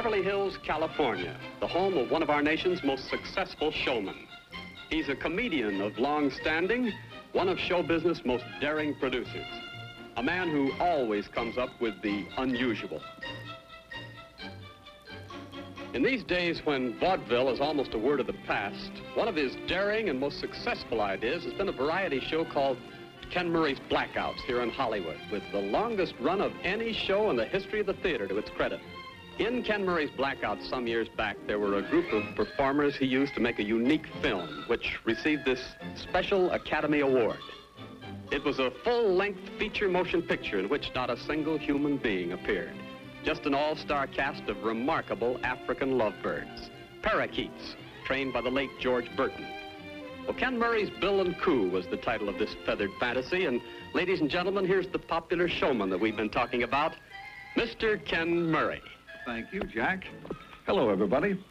Beverly Hills, California, the home of one of our nation's most successful showmen. He's a comedian of long standing, one of show business' most daring producers. A man who always comes up with the unusual. In these days when vaudeville is almost a word of the past, one of his daring and most successful ideas has been a variety show called Ken Murray's Blackouts here in Hollywood, with the longest run of any show in the history of the theater to its credit. In Ken Murray's Blackouts some years back, there were a group of performers he used to make a unique film, which received this special Academy Award. It was a full-length feature motion picture in which not a single human being appeared. Just an all-star cast of remarkable African lovebirds. Parakeets, trained by the late George Burton. Well, Ken Murray's Bill and Coo was the title of this feathered fantasy, and ladies and gentlemen, here's the popular showman that we've been talking about, Mr. Ken Murray. Thank you, Jack. Hello, everybody.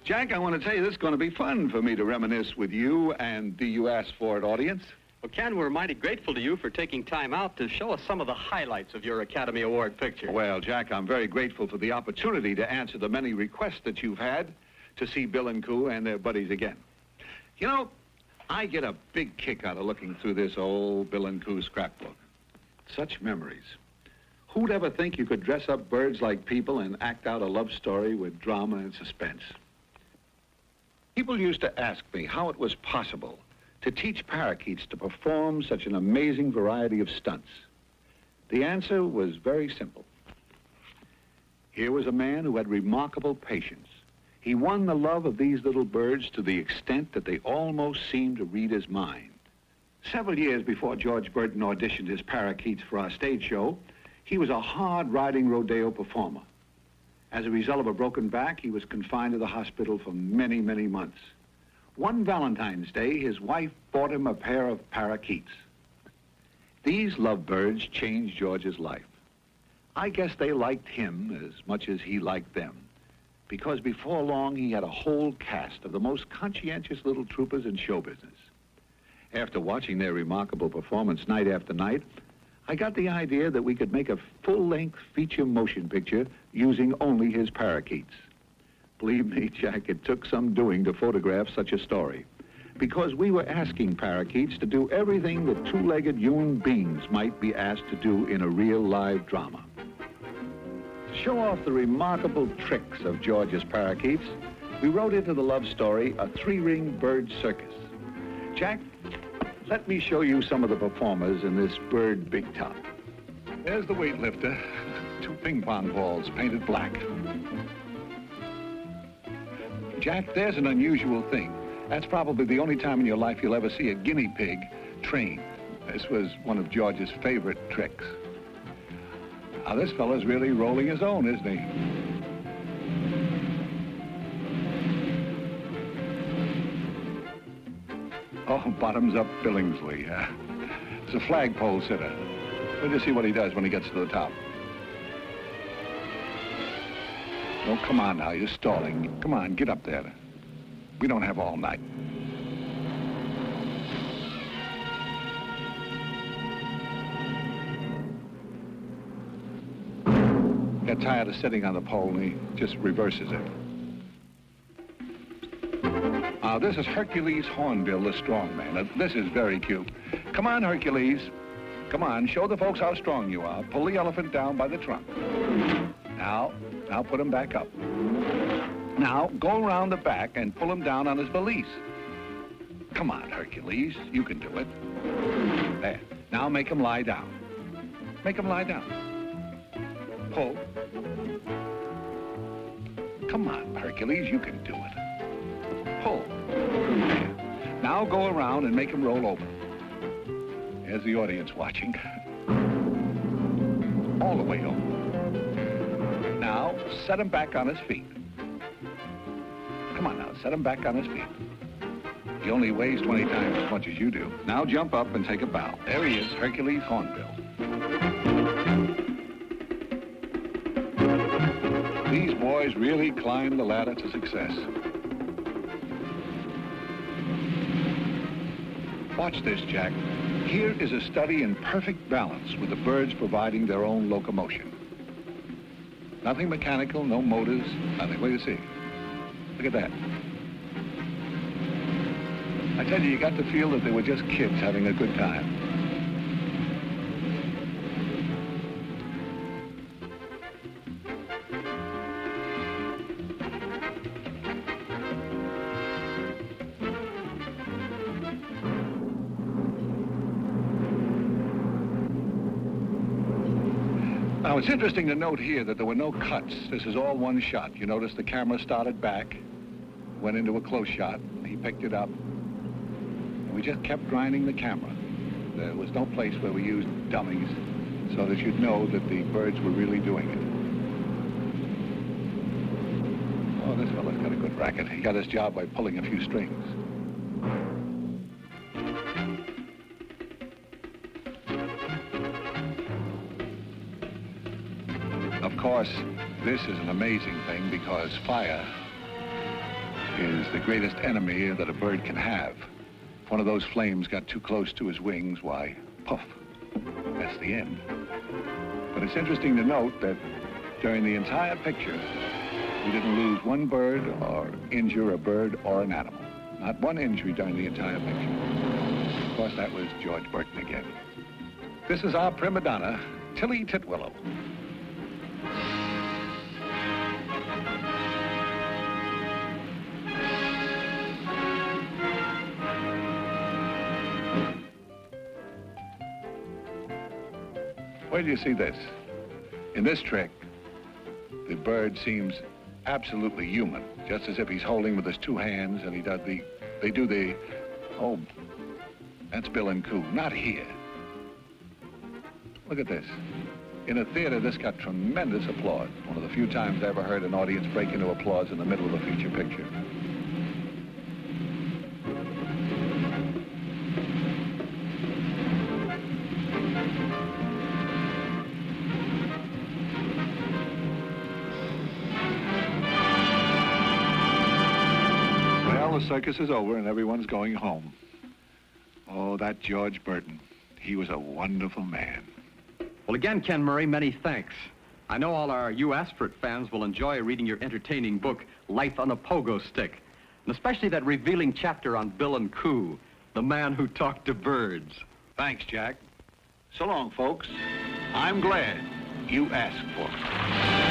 Jack, I want to tell you this is going to be fun for me to reminisce with you and the You Asked For It audience. Well, Ken, we're mighty grateful to you for taking time out to show us some of the highlights of your Academy Award picture. Well, Jack, I'm very grateful for the opportunity to answer the many requests that you've had to see Bill and Coo and their buddies again. You know, I get a big kick out of looking through this old Bill and Coo scrapbook. Such memories. Who'd ever think you could dress up birds like people and act out a love story with drama and suspense? People used to ask me how it was possible to teach parakeets to perform such an amazing variety of stunts. The answer was very simple. Here was a man who had remarkable patience. He won the love of these little birds to the extent that they almost seemed to read his mind. Several years before George Burton auditioned his parakeets for our stage show, he was a hard-riding rodeo performer. As a result of a broken back, he was confined to the hospital for many, many months. One Valentine's Day, his wife bought him a pair of parakeets. These lovebirds changed George's life. I guess they liked him as much as he liked them, because before long he had a whole cast of the most conscientious little troopers in show business. After watching their remarkable performance night after night, I got the idea that we could make a full-length feature motion picture using only his parakeets. Believe me, Jack, it took some doing to photograph such a story, because we were asking parakeets to do everything that two-legged human beings might be asked to do in a real live drama. To show off the remarkable tricks of George's parakeets, we wrote into the love story a three-ring bird circus. Jack, let me show you some of the performers in this bird big top. There's the weightlifter, two ping pong balls painted black. Jack, there's an unusual thing. That's probably the only time in your life you'll ever see a guinea pig trained. This was one of George's favorite tricks. Now, this fella's really rolling his own, isn't he? Oh, bottoms up Billingsley. It's a flagpole sitter. We'll just see what he does when he gets to the top. Oh, come on now, you're stalling. Come on, get up there. We don't have all night. Got tired of sitting on the pole and he just reverses it. Now, this is Hercules Hornbill, the strong man. Now, this is very cute. Come on, Hercules. Come on, show the folks how strong you are. Pull the elephant down by the trunk. Now put him back up. Now, go around the back and pull him down on his valise. Come on, Hercules, you can do it. There. Now make him lie down. Make him lie down. Pull. Come on, Hercules, you can do it. Pull. There. Now go around and make him roll over. There's the audience watching. All the way over. Now, set him back on his feet. Come on now, set him back on his feet. He only weighs 20 times as much as you do. Now jump up and take a bow. There he is, Hercules Hornbill. These boys really climbed the ladder to success. Watch this, Jack. Here is a study in perfect balance with the birds providing their own locomotion. Nothing mechanical, no motors, nothing. What do you see? Look at that. I tell you got to feel that they were just kids having a good time. Now, it's interesting to note here that there were no cuts. This is all one shot. You notice the camera started back, went into a close shot. He picked it up. And we just kept grinding the camera. There was no place where we used dummies so that you'd know that the birds were really doing it. Oh, this fella's got a good racket. He got his job by pulling a few strings. Of course, this is an amazing thing because fire is the greatest enemy that a bird can have. If one of those flames got too close to his wings, why, puff, that's the end. But it's interesting to note that during the entire picture, we didn't lose one bird or injure a bird or an animal. Not one injury during the entire picture. Of course, that was George Burton again. This is our prima donna, Tilly Titwillow. Where do you see this? In this trick, the bird seems absolutely human, just as if he's holding with his two hands and they do the, oh, that's Bill and Coo, not here. Look at this. In a theater, this got tremendous applause. One of the few times I ever heard an audience break into applause in the middle of a feature picture. The circus is over and everyone's going home. Oh, that George Burton. He was a wonderful man. Well, again, Ken Murray, many thanks. I know all our U.S. fans will enjoy reading your entertaining book, Life on a Pogo Stick, and especially that revealing chapter on Bill and Coo, the man who talked to birds. Thanks, Jack. So long, folks. I'm glad you asked for it.